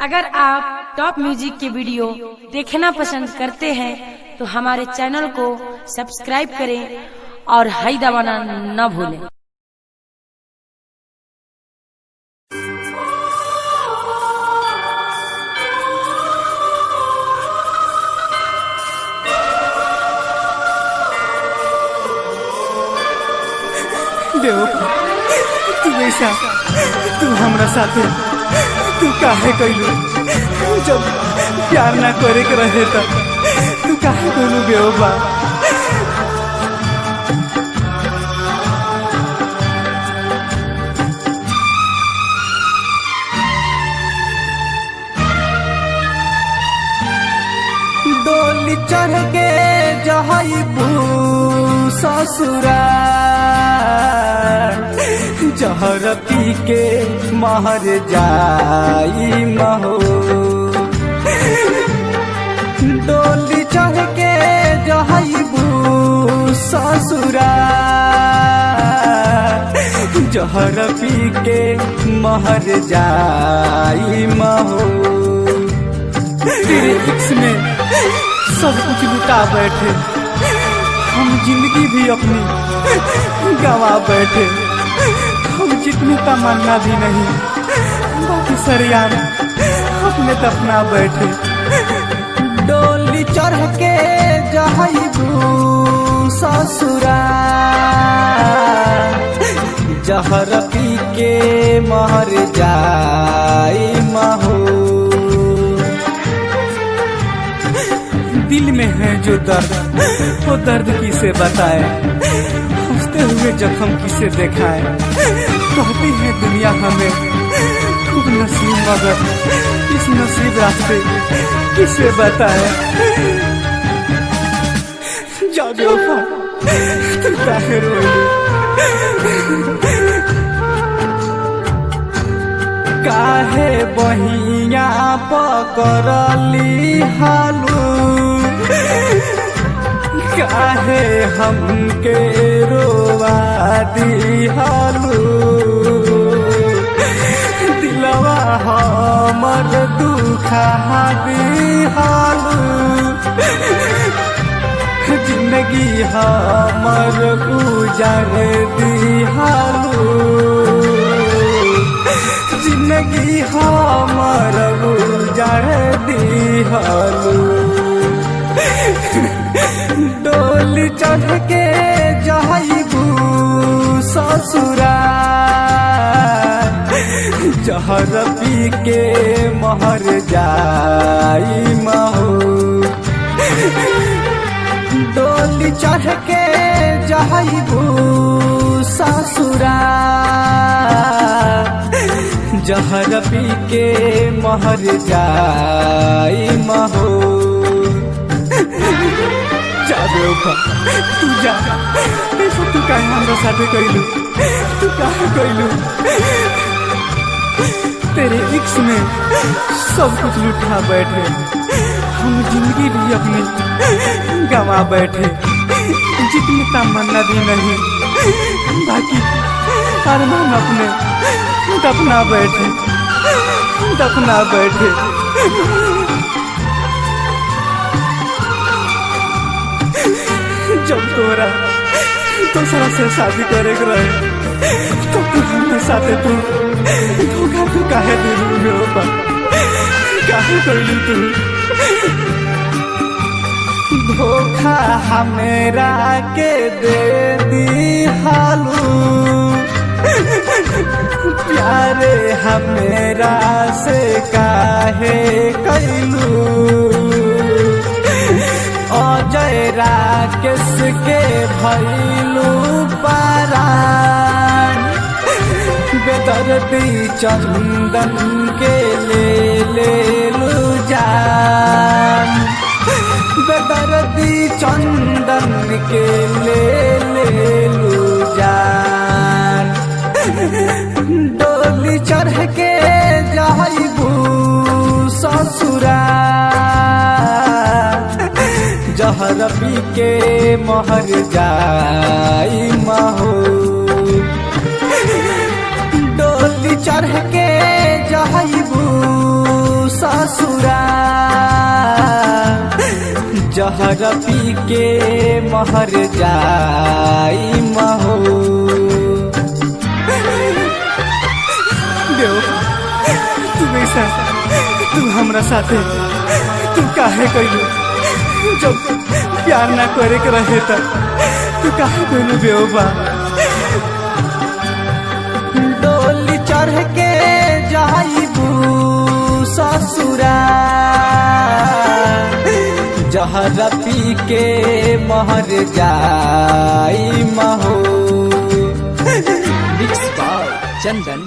अगर आप top music के वीडियो देखना पसंद करते हैं तो हमारे चैनल को सब्सक्राइब करें और हाई दबाना न भूलें। तू ऐसा तू हमरा साथे तू काहे कइलू? जब प्यार ना करे के रहे त तू काहे कइलू बेवफा? डोली चढ़ के जहईबू ससुरा, जहर पी के महर जाई महो। डोली चढ़ के जहईबू ससुरा, जहर पी के महर जाई महो। तेरे इश्क में सब कुछ लुटा बैठे, हम जिंदगी भी अपनी गंवा बैठे। हम जितनी तमन्ना भी नहीं, बाकी सरियाम अपने दफना बैठे। डोली चढ़ के जहईबू ससुरा, जहर पी के महर जाई महो। दिल में है जो दर्द, वो दर्द किसे बताए? हंसते हुए जख्म किसे दिखाए? कहती है दुनिया हमें खूब नसीब, मगर इस नसीब रास्ते किसे बताए? जा बेवफा, तू काहे रोई? काहे बहिया पकड़ली हालू? काहे हमके रोवा दिहालू? दिलवा हमर दुखा दिहालू, जिंदगी हमर गुजार दिहालू, जिंदगी हमर गुजार दिहालू। डोली चढ़ के जहईबू ससुरा, जहर पी के महर जाई महो। डोली चढ़ के जहईबू ससुरा, जहर पी के महर जाई महो। जा बेवफा, तू जा, ऐसा तू काहे हमरा साथे कइलू? तू काहे कइलू? तेरे इश्क में सब कुछ लुटा बैठे, हम जिंदगी भी अपनी गंवा बैठे। जितनी तमन्ना भी नहीं, बाकी अरमान अपने दफना बैठे, दफना बैठे। जब तोरा दूसरा से शादी करे के रहे तो तू हमरे साथे तू धोखा तू काहे दिलू बेवफा? काहे कइलू तू धोखा? हमरा के दे दिहालू, प्यारे हमरा से काहे कइलू? अजय राकेश के भइलू परान, बेदर्दी चंदन के लेलू जान, बेदर्दी चंदन के लेलू जान। डोली चढ़ के जहईबू ससुरा, जहर पी के महर जाई महो। डोली चढ़ के जहईबू ससुरा जहर पी के महर जाई महो तुम ऐसा तुम हमरा साथे तू काहे कइलू जब प्यार ना करे के रहे त तू काहे कइलू बेवफा डोली चढ़ के जाइबू ससुरा जहर पी के महर जाई महो। Mix by Chandan.